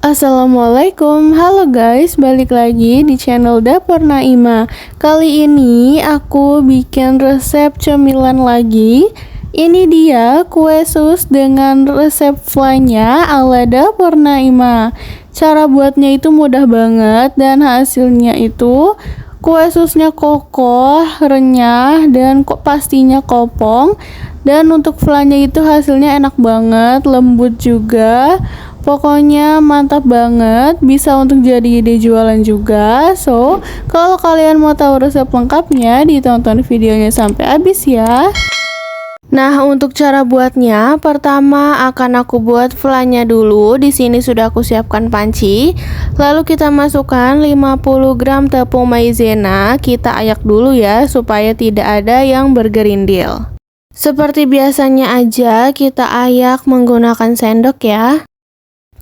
Assalamualaikum, halo guys, balik lagi di channel Dapur Naima. Kali ini aku bikin resep cemilan lagi. Ini dia kue sus dengan resep flynya ala Dapur Naima. Cara buatnya itu mudah banget dan hasilnya itu kue susnya kokoh, renyah, dan kok pastinya kopong. Dan untuk flynya itu hasilnya enak banget, lembut juga. Pokoknya mantap banget, bisa untuk jadi ide jualan juga. So, kalau kalian mau tahu resep lengkapnya, ditonton videonya sampai habis ya. Nah, untuk cara buatnya, pertama akan aku buat flannya dulu. Di sini sudah aku siapkan panci. Lalu kita masukkan 50 gram tepung maizena. Kita ayak dulu ya, supaya tidak ada yang bergerindil. Seperti biasanya aja, kita ayak menggunakan sendok ya.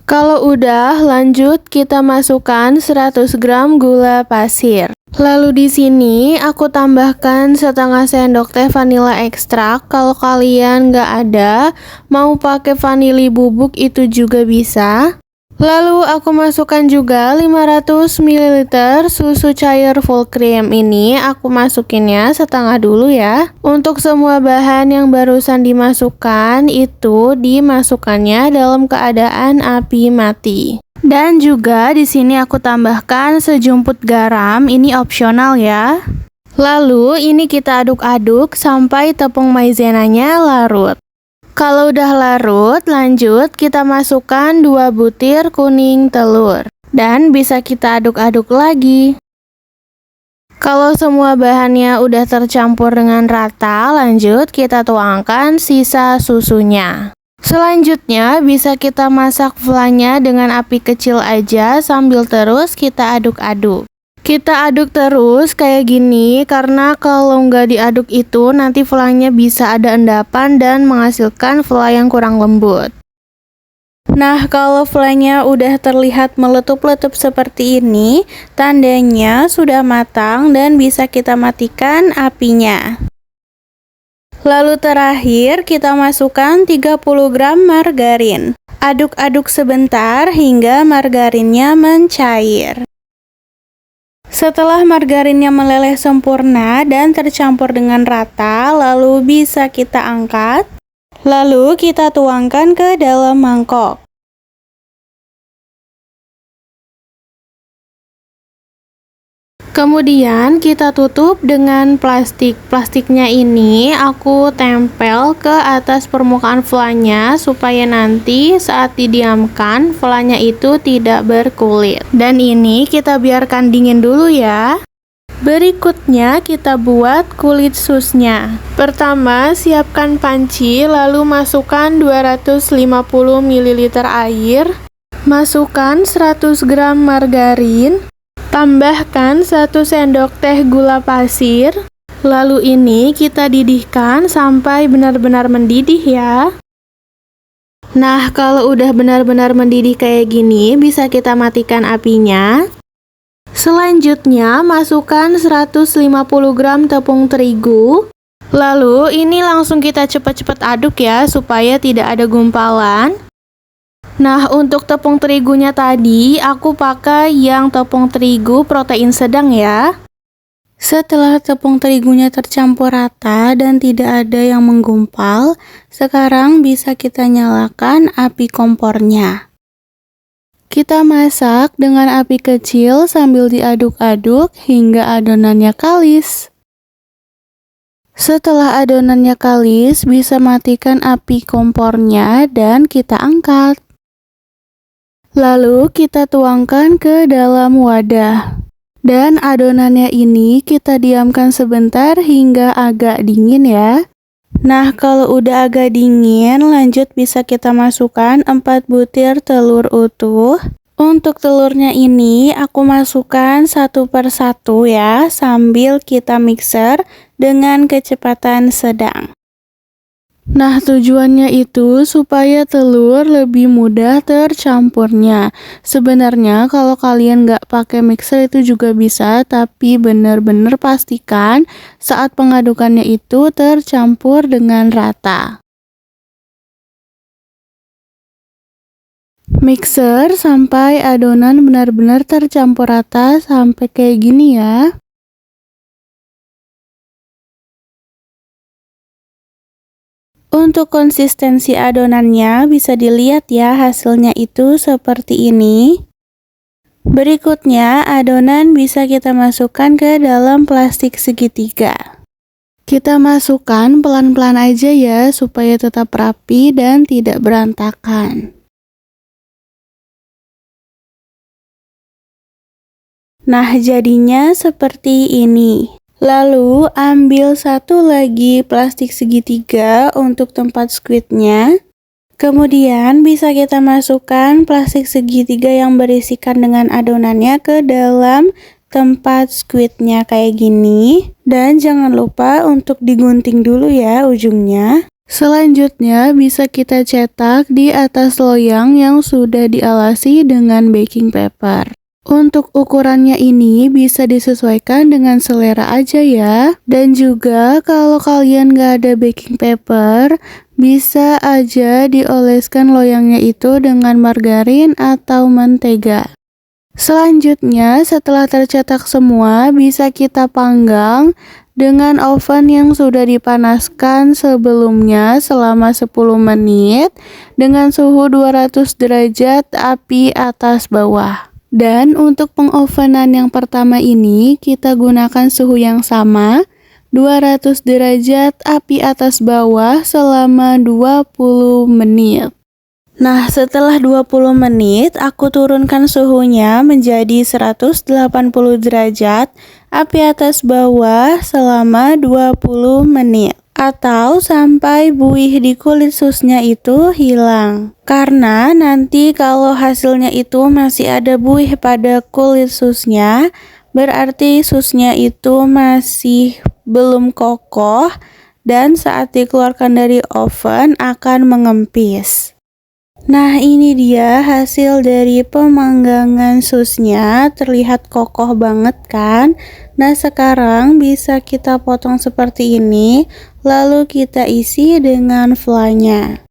Kalau udah, lanjut kita masukkan 100 gram gula pasir. Lalu di sini aku tambahkan setengah sendok teh vanila ekstrak. Kalau kalian nggak ada, mau pakai vanili bubuk itu juga bisa. Lalu aku masukkan juga 500 ml susu cair full cream. Ini aku masukinnya setengah dulu ya. Untuk semua bahan yang barusan dimasukkan itu dimasukkannya dalam keadaan api mati. Dan juga di sini aku tambahkan sejumput garam, ini opsional ya. Lalu ini kita aduk-aduk sampai tepung maizenanya larut. Kalau udah larut, lanjut kita masukkan 2 butir kuning telur. Dan bisa kita aduk-aduk lagi. Kalau semua bahannya udah tercampur dengan rata, lanjut kita tuangkan sisa susunya. Selanjutnya bisa kita masak flannya dengan api kecil aja sambil terus kita aduk-aduk. Kita aduk terus kayak gini karena kalau nggak diaduk itu nanti flannya bisa ada endapan dan menghasilkan flan yang kurang lembut. Nah, kalau flannya udah terlihat meletup-letup seperti ini, tandanya sudah matang dan bisa kita matikan apinya. Lalu terakhir kita masukkan 30 gram margarin. Aduk-aduk sebentar hingga margarinnya mencair. Setelah margarinnya meleleh sempurna dan tercampur dengan rata, lalu bisa kita angkat. Lalu kita tuangkan ke dalam mangkok. Kemudian kita tutup dengan plastik. Plastiknya ini aku tempel ke atas permukaan flannya supaya nanti saat didiamkan flannya itu tidak berkulit. Dan ini kita biarkan dingin dulu ya. Berikutnya kita buat kulit susnya. Pertama, siapkan panci, lalu masukkan 250 ml air. Masukkan 100 gram margarin. Tambahkan 1 sendok teh gula pasir. Lalu ini kita didihkan sampai benar-benar mendidih ya. Nah, kalau udah benar-benar mendidih kayak gini, bisa kita matikan apinya. Selanjutnya, masukkan 150 gram tepung terigu. Lalu ini langsung kita cepat-cepat aduk ya, supaya tidak ada gumpalan. Nah, untuk tepung terigunya tadi, aku pakai yang tepung terigu protein sedang ya. Setelah tepung terigunya tercampur rata dan tidak ada yang menggumpal, sekarang bisa kita nyalakan api kompornya. Kita masak dengan api kecil sambil diaduk-aduk hingga adonannya kalis. Setelah adonannya kalis, bisa matikan api kompornya dan kita angkat. Lalu kita tuangkan ke dalam wadah. Dan adonannya ini kita diamkan sebentar hingga agak dingin ya. Nah, kalau udah agak dingin, lanjut bisa kita masukkan 4 butir telur utuh. Untuk telurnya ini aku masukkan satu per satu ya, sambil kita mixer dengan kecepatan sedang. Nah, tujuannya itu supaya telur lebih mudah tercampurnya. Sebenarnya kalau kalian nggak pakai mixer itu juga bisa, tapi benar-benar pastikan saat pengadukannya itu tercampur dengan rata. Mixer sampai adonan benar-benar tercampur rata sampai kayak gini ya. Untuk konsistensi adonannya bisa dilihat ya, hasilnya itu seperti ini. Berikutnya adonan bisa kita masukkan ke dalam plastik segitiga. Kita masukkan pelan-pelan aja ya supaya tetap rapi dan tidak berantakan. Nah, jadinya seperti ini. Lalu ambil satu lagi plastik segitiga untuk tempat squidnya. Kemudian bisa kita masukkan plastik segitiga yang berisikan dengan adonannya ke dalam tempat squidnya kayak gini. Dan jangan lupa untuk digunting dulu ya ujungnya. Selanjutnya bisa kita cetak di atas loyang yang sudah dialasi dengan baking paper. Untuk ukurannya ini bisa disesuaikan dengan selera aja ya. Dan juga kalau kalian gak ada baking paper, bisa aja dioleskan loyangnya itu dengan margarin atau mentega. Selanjutnya setelah tercetak semua, bisa kita panggang dengan oven yang sudah dipanaskan sebelumnya selama 10 menit dengan suhu 200 derajat api atas bawah. Dan untuk pengovenan yang pertama ini kita gunakan suhu yang sama, 200 derajat api atas bawah selama 20 menit. Nah, setelah 20 menit aku turunkan suhunya menjadi 180 derajat api atas bawah selama 20 menit. Atau sampai buih di kulit susnya itu hilang. Karena nanti kalau hasilnya itu masih ada buih pada kulit susnya, berarti susnya itu masih belum kokoh dan saat dikeluarkan dari oven akan mengempis. Nah, ini dia hasil dari pemanggangan susnya, terlihat kokoh banget kan? Nah, sekarang bisa kita potong seperti ini, lalu kita isi dengan flanya.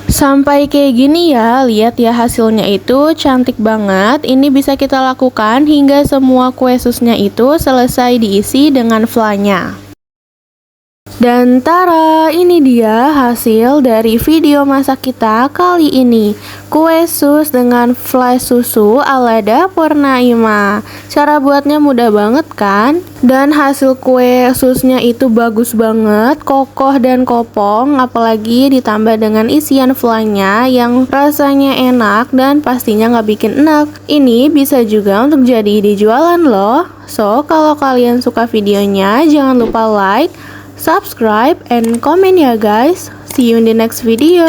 Sampai kayak gini ya, lihat ya hasilnya itu cantik banget. Ini bisa kita lakukan hingga semua kue susnya itu selesai diisi dengan flanya. Dan tara, ini dia hasil dari video masak kita kali ini. Kue sus dengan fly susu ala Dapur Naima. Cara buatnya mudah banget kan? Dan hasil kue susnya itu bagus banget, kokoh dan kopong. Apalagi ditambah dengan isian flanya yang rasanya enak dan pastinya nggak bikin enak. Ini bisa juga untuk jadi ide jualan loh. So, kalau kalian suka videonya, jangan lupa like, subscribe, and comment ya guys. See you in the next video.